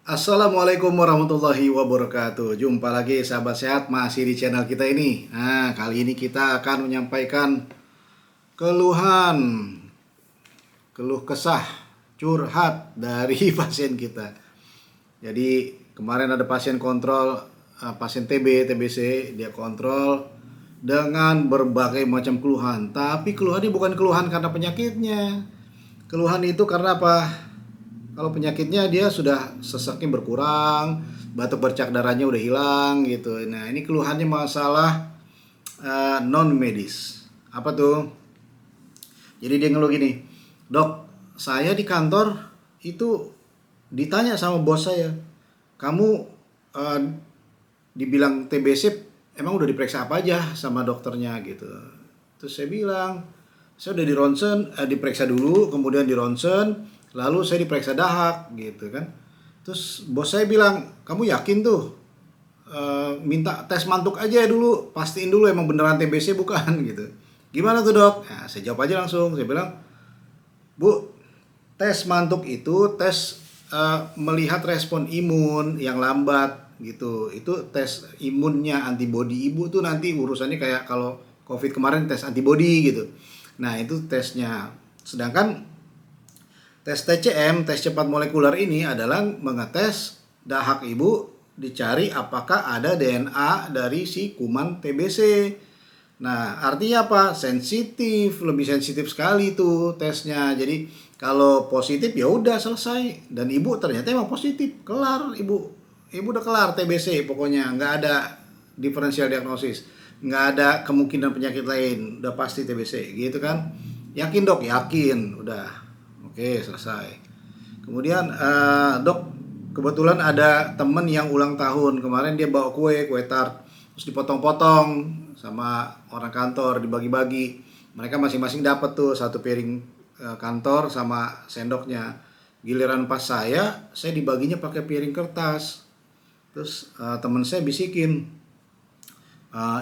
Assalamualaikum warahmatullahi wabarakatuh. Jumpa lagi sahabat sehat masih di channel kita ini. Nah, kali ini kita akan menyampaikan keluhan, keluh kesah, curhat dari pasien kita. Jadi kemarin ada pasien kontrol, pasien TB, TBC, dia kontrol dengan berbagai macam keluhan. Tapi keluhannya bukan keluhan karena penyakitnya. Keluhan itu karena apa? Kalau penyakitnya dia sudah sesaknya berkurang, batuk bercak darahnya udah hilang gitu. Nah, ini keluhannya masalah non medis. Apa tuh? Jadi dia ngeluh gini, "Dok, saya di kantor itu ditanya sama bos saya, kamu eh, dibilang TBC, emang udah diperiksa apa aja sama dokternya gitu." Terus saya bilang, saya udah di ronsen, diperiksa dulu, kemudian di ronsen, lalu saya diperiksa dahak gitu kan. Terus bos saya bilang, kamu yakin tuh, minta tes mantuk aja dulu, pastiin dulu emang beneran TBC bukan gitu. Gimana tuh dok? Nah, saya jawab aja langsung, saya bilang, Bu, tes mantuk itu tes melihat respon imun yang lambat gitu. Itu tes imunnya antibodi ibu tuh nanti urusannya kayak kalau COVID kemarin tes antibodi gitu. Nah, itu tesnya. Sedangkan tes TCM, tes cepat molekuler ini adalah mengetes dahak ibu, dicari apakah ada DNA dari si kuman TBC. Nah, artinya apa? Sensitif, lebih sensitif sekali tuh tesnya. Jadi kalau positif ya udah selesai. Dan ibu ternyata emang positif, kelar ibu. Ibu udah kelar TBC, pokoknya nggak ada diferensial diagnosis, nggak ada kemungkinan penyakit lain, udah pasti TBC, gitu kan? Yakin dok? Yakin, udah. Oke, selesai. Kemudian dok, kebetulan ada temen yang ulang tahun kemarin, dia bawa kue tart, terus dipotong-potong sama orang kantor, dibagi-bagi. Mereka masing-masing dapat tuh satu piring kantor sama sendoknya. Giliran pas saya dibaginya pakai piring kertas. Terus temen saya bisikin,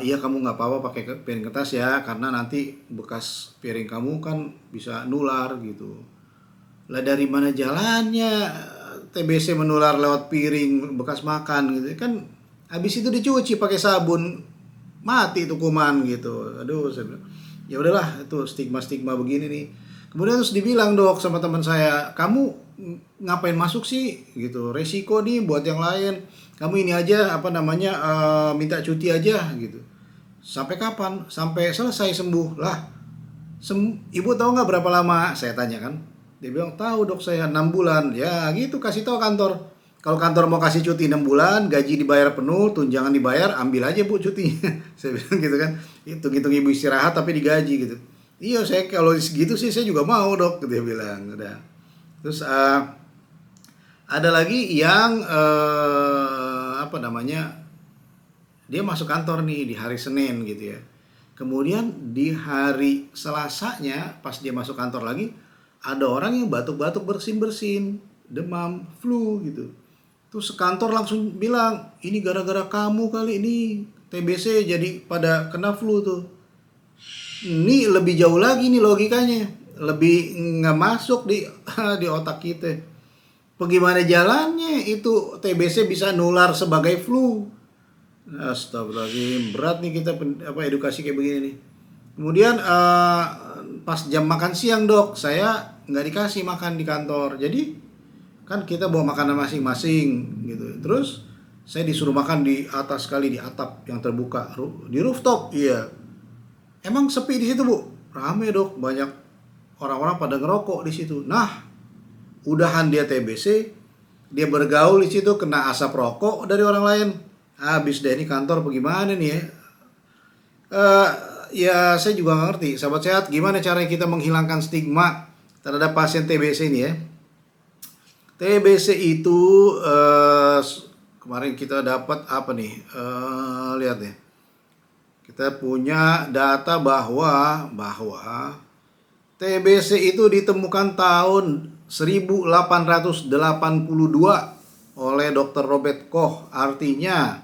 iya kamu nggak apa-apa pakai piring kertas ya, karena nanti bekas piring kamu kan bisa nular gitu. Lah dari mana jalannya TBC menular lewat piring bekas makan gitu kan? Habis itu dicuci pakai sabun, mati itu kuman gitu. Aduh, saya bilang, ya udahlah, itu stigma-stigma begini nih. Kemudian terus dibilang dok sama teman saya, kamu ngapain masuk sih gitu, resiko nih buat yang lain. Kamu ini aja apa namanya, minta cuti aja gitu. Sampai kapan? Sampai selesai sembuh lah. Ibu tahu nggak berapa lama? Saya tanya kan. Dia bilang, tahu dok, saya 6 bulan. Ya gitu, kasih tahu kantor. Kalau kantor mau kasih cuti 6 bulan, gaji dibayar penuh, tunjangan dibayar, ambil aja bu cuti. Saya bilang gitu kan. Hitung-hitung ibu istirahat tapi digaji gitu. Iya, saya kalau segitu sih saya juga mau dok, dia bilang. Udah. Terus ada lagi yang apa namanya, dia masuk kantor nih di hari Senin gitu ya. Kemudian di hari Selasanya pas dia masuk kantor lagi, ada orang yang batuk-batuk bersin-bersin, demam, flu gitu. Terus sekantor langsung bilang, ini gara-gara kamu kali ini TBC jadi pada kena flu tuh. Ini lebih jauh lagi nih logikanya, lebih nggak masuk di di otak kita. Bagaimana jalannya itu TBC bisa nular sebagai flu? Astagfirullahaladzim, berat nih kita edukasi kayak begini nih. Kemudian pas jam makan siang dok, saya nggak dikasih makan di kantor. Jadi kan kita bawa makanan masing-masing gitu. Terus saya disuruh makan di atas sekali, di atap yang terbuka, di rooftop. Iya. Emang sepi di situ bu? Rame dok, banyak orang-orang pada ngerokok di situ. Nah, udahan dia TBC, dia bergaul di situ, kena asap rokok dari orang lain. Habis deh ini kantor bagaimana nih ya? Ya saya juga nggak ngerti. Sahabat sehat, gimana caranya kita menghilangkan stigma terhadap pasien TBC ini ya? TBC itu kemarin kita dapat apa nih? Lihat ya. Kita punya data bahwa TBC itu ditemukan tahun 1882 oleh Dr. Robert Koch. Artinya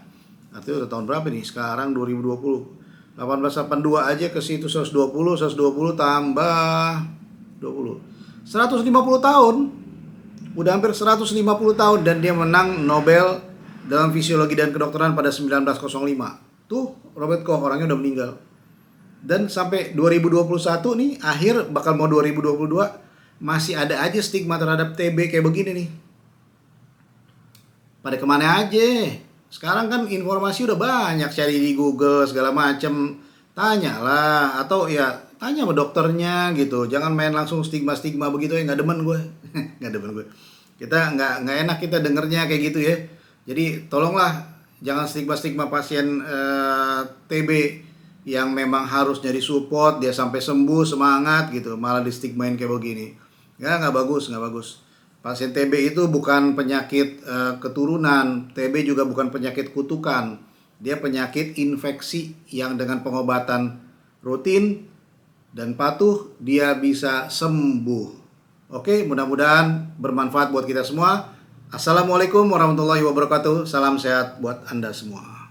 udah tahun berapa nih? Sekarang 2020. 1882 aja ke situ 120 tambah 20. 150 tahun. Udah hampir 150 tahun dan dia menang Nobel dalam fisiologi dan kedokteran pada 1905. Tuh, Robert Koch orangnya udah meninggal. Dan sampai 2021 nih, akhir bakal mau 2022, masih ada aja stigma terhadap TB kayak begini nih. Pada kemana aja? Sekarang kan informasi udah banyak, cari di Google segala macem. Tanyalah, atau ya tanya sama dokternya gitu. Jangan main langsung stigma-stigma begitu ya, nggak demen gue. Nggak demen gue. Kita nggak enak kita dengernya kayak gitu ya. Jadi tolonglah jangan stigma-stigma pasien TB yang memang harus nyari support dia sampai sembuh semangat gitu, malah di stigmain kayak begini. Ya nggak bagus, nggak bagus. Pasien TB itu bukan penyakit keturunan, TB juga bukan penyakit kutukan. Dia penyakit infeksi yang dengan pengobatan rutin dan patuh dia bisa sembuh. Oke, mudah-mudahan bermanfaat buat kita semua. Assalamualaikum warahmatullahi wabarakatuh. Salam sehat buat Anda semua.